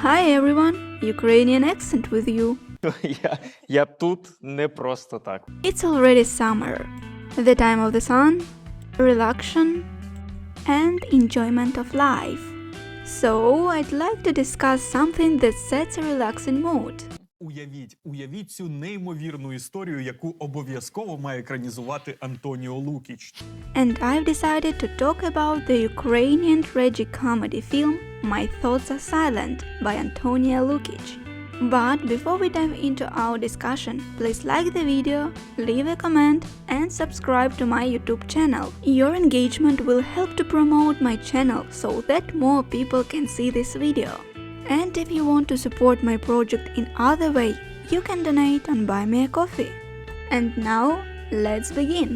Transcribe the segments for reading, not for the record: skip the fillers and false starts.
Hi everyone, Ukrainian accent with you. Я тут не просто так. It's already summer, the time of the sun, relaxation, and enjoyment of life. So I'd like to discuss something that sets a relaxing mood. Уявіть цю неймовірну історію, яку обов'язково має екранізувати Антоніо Лукіч. And I've decided to talk about the Ukrainian Tragicomedy film My Thoughts Are Silent by Antonio Lukich. But before we dive into our discussion, please like the video, leave a comment and subscribe to my YouTube channel. Your engagement will help to promote my channel so that more people can see this video. And if you want to support my project in other way, you can donate on Buy Me a Coffee. And now, let's begin.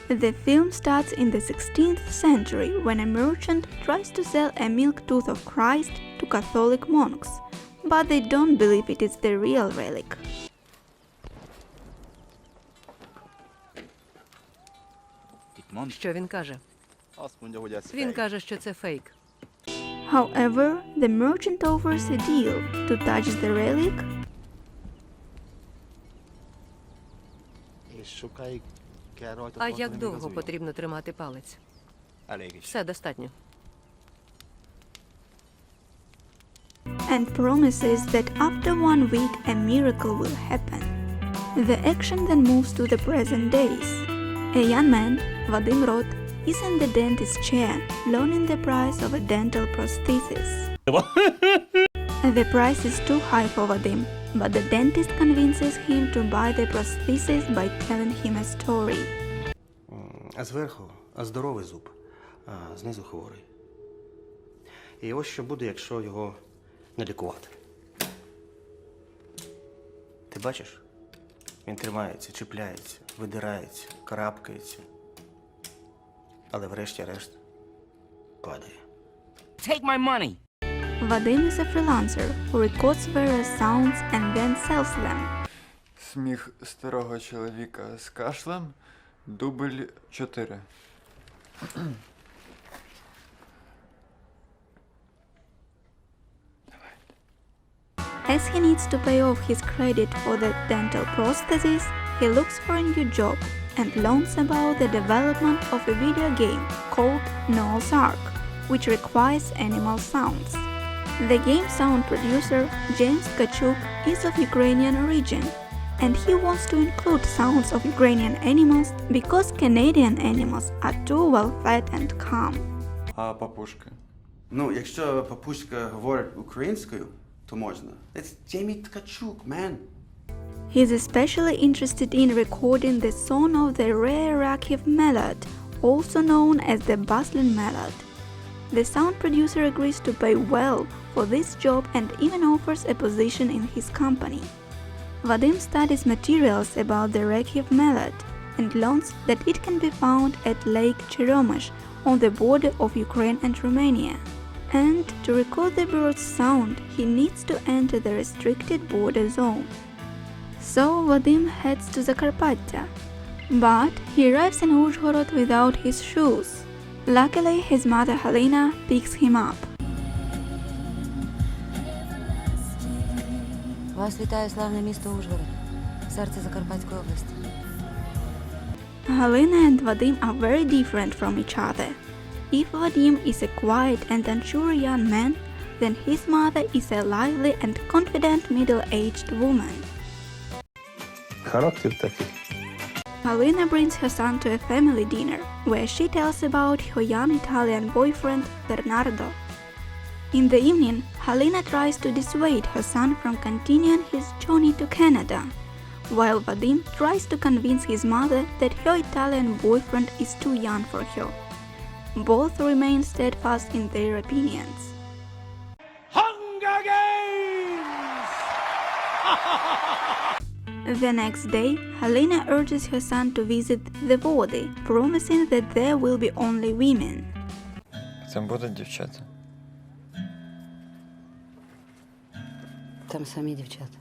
The film starts in the 16th century when a merchant tries to sell a milk tooth of Christ to Catholic monks, but they don't believe it is the real relic. Що він каже? Він каже, що це фейк. However, the merchant offers a deal to touch the relic А як довго потрібно тримати палець? Все достатньо. and promises that after 1 week a miracle will happen. The action then moves to the present days. A young man, Vadim Rot, is in the dentist's chair, learning the price of a dental prosthesis. The price is too high for Vadim, but the dentist convinces him to buy the prosthesis by telling him a story. А зверху здоровий зуб, а знизу хворий. І ось що буде, якщо його не лікувати. Ти бачиш? Він тримається, чіпляється, видирається, карабкається. Але врешті-решт падає. Take my money! Vadim is a freelancer who records various sounds and then sells them. Сміх старого чоловіка з кашлем. Дубль 4. As he needs to pay off his credit for the dental prosthesis, he looks for a new job and learns about the development of a video game called Noah's Ark, which requires animal sounds. The game sound producer, James Tkachuk, is of Ukrainian origin, and he wants to include sounds of Ukrainian animals because Canadian animals are too well fed and calm. А папушка? Ну, якщо папуська говорить українською, то можна. It's Jamie Tkachuk, man. He's especially interested in recording the song of the rare Rakiv melod, also known as the bustling melod. The sound producer agrees to pay well for this job and even offers a position in his company. Vadim studies materials about the Rakiv melod and learns that it can be found at Lake Cheromash on the border of Ukraine and Romania. And to record the bird's sound, he needs to enter the restricted border zone. So Vadim heads to Zakarpattia, but he arrives in Uzhhorod without his shoes. Luckily, his mother Halina picks him up. Вас вітає славне місто Ужгород, серце Закарпатської області. Halina and Vadim are very different from each other. If Vadim is a quiet and unsure young man, then his mother is a lively and confident middle-aged woman. Характер такий. Halina brings her son to a family dinner, where she tells about her young Italian boyfriend, Bernardo. In the evening, Halina tries to dissuade her son from continuing his journey to Canada, while Vadim tries to convince his mother that her Italian boyfriend is too young for her. Both remain steadfast in their opinions. Hunger Games! The next day, Halina urges her son to visit the Vody, promising that there will be only women. Це будуть дівчата. Там самі дівчата.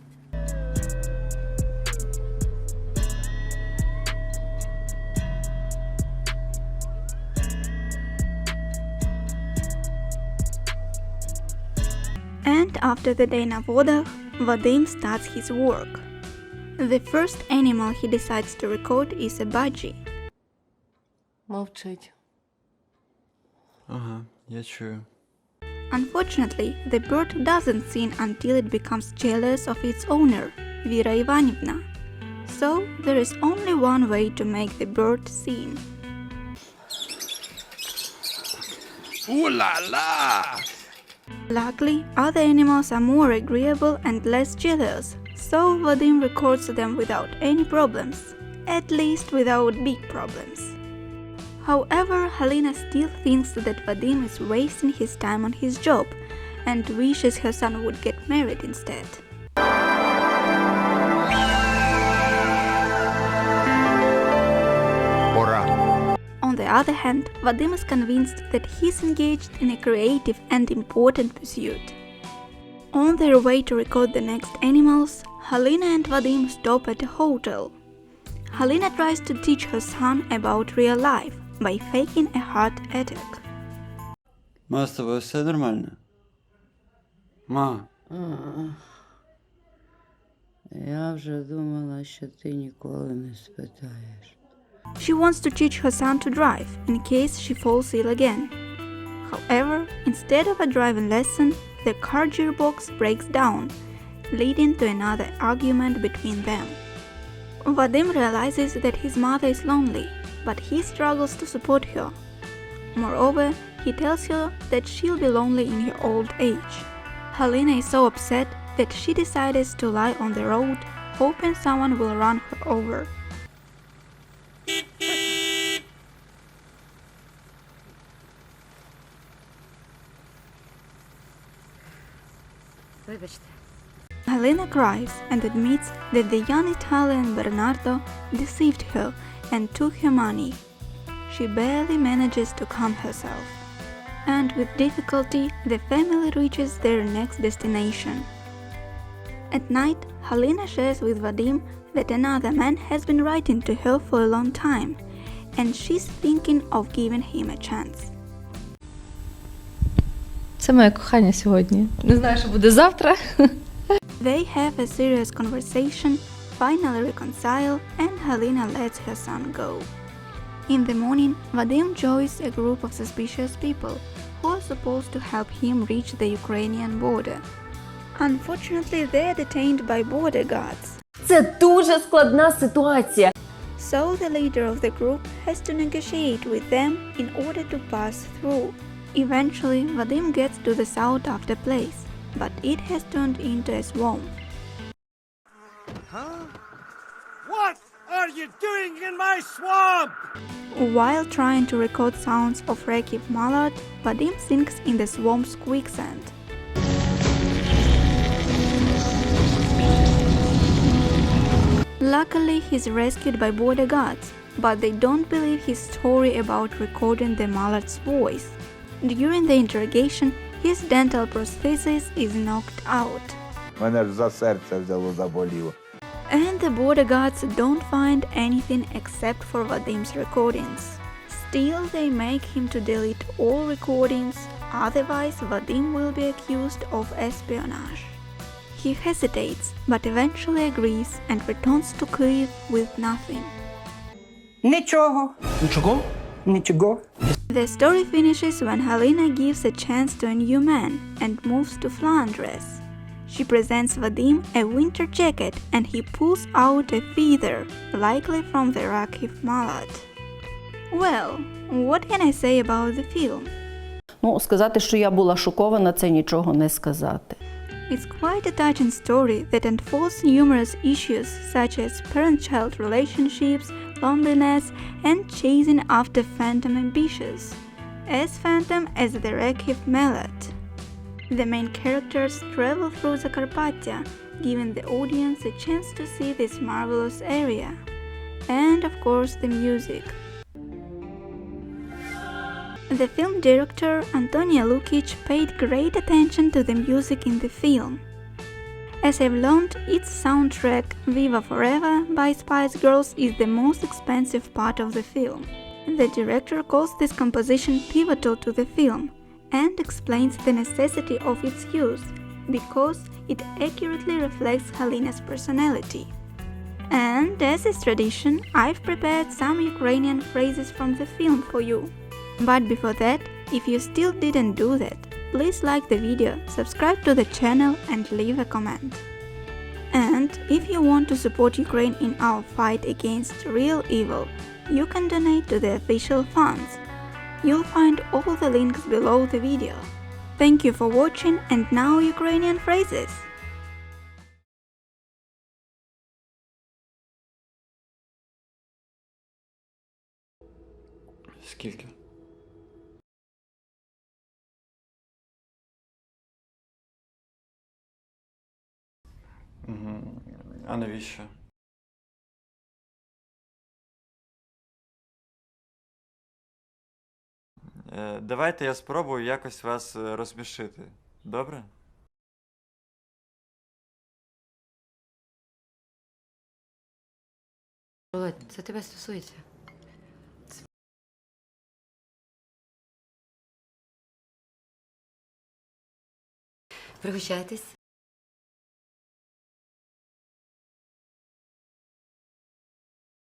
And after the day на водах, Vadim starts his work. The first animal he decides to record is a budgie. Мовчить. Ага, я чую. Unfortunately, the bird doesn't sing until it becomes jealous of its owner, Vera Ivanivna. So there is only one way to make the bird sing. Ooh la la! Luckily, other animals are more agreeable and less jealous, so Vadim records them without any problems, at least without big problems. However, Halina still thinks that Vadim is wasting his time on his job and wishes her son would get married instead. On the other hand, Vadim is convinced that he's engaged in a creative and important pursuit. On their way to record the next animals, Halina and Vadim stop at a hotel. Halina tries to teach her son about real life by faking a heart attack. Ма, з тобою все нормально? Ма, Я вже думала, що ти ніколи не спитаєш. She wants to teach her son to drive in case she falls ill again. However, instead of a driving lesson, the car gearbox breaks down, leading to another argument between them. Vadim realizes that his mother is lonely, but he struggles to support her. Moreover, he tells her that she'll be lonely in her old age. Halina is so upset that she decides to lie on the road, hoping someone will run her over. Вибачте. Halina cries and admits that the young Italian Bernardo deceived her and took her money. She barely manages to calm herself. And with difficulty, the family reaches their next destination. At night, Halina shares with Vadim that another man has been writing to her for a long time, and she's thinking of giving him a chance. Це моє кохання сьогодні. Не знаю, що буде завтра. They have a serious conversation, finally reconcile, and Halina lets her son go. In the morning, Vadim joins a group of suspicious people who are supposed to help him reach the Ukrainian border. Unfortunately, they are detained by border guards. Це дуже складна ситуація. So the leader of the group has to negotiate with them in order to pass through. Eventually, Vadim gets to the sought after place, but it has turned into a swamp. What are you doing in my swamp? While trying to record sounds of Rakiv mallard, Vadim sinks in the swamp's quicksand. Luckily, he's rescued by border guards, but they don't believe his story about recording the mallard's voice. During the interrogation, his dental prosthesis is knocked out. Мене ж за серце взяло, заболіло. And the border guards don't find anything except for Vadim's recordings. Still, they make him to delete all recordings, otherwise Vadim will be accused of espionage. He hesitates, but eventually agrees and returns to Kyiv with nothing. Нічого. Нічого? Нічого. The story finishes when Halina gives a chance to a new man and moves to Flanders. She presents Vadim a winter jacket and he pulls out a feather, likely from the Rakiv mallard. Well, what can I say about the film? Ну, сказати, що я була шокована, це нічого не сказати. It's quite a touching story that unfolds numerous issues such as parent-child relationships, loneliness, and chasing after phantom ambitions, as phantom as the Rakiv mallard. The main characters travel through Zakarpattia, giving the audience a chance to see this marvelous area. And of course the music. The film director Antonio Lukich paid great attention to the music in the film. As I've learned, its soundtrack Viva Forever by Spice Girls is the most expensive part of the film. The director calls this composition pivotal to the film and explains the necessity of its use, because it accurately reflects Halina's personality. And as is tradition, I've prepared some Ukrainian phrases from the film for you. But before that, if you still didn't do that, please like the video, subscribe to the channel and leave a comment. And if you want to support Ukraine in our fight against real evil, you can donate to the official funds. You'll find all the links below the video. Thank you for watching, and now Ukrainian phrases. Скільки? А навіщо? Давайте я спробую якось вас розсмішити. Добре? Володь, це тебе стосується. Пригощайтесь.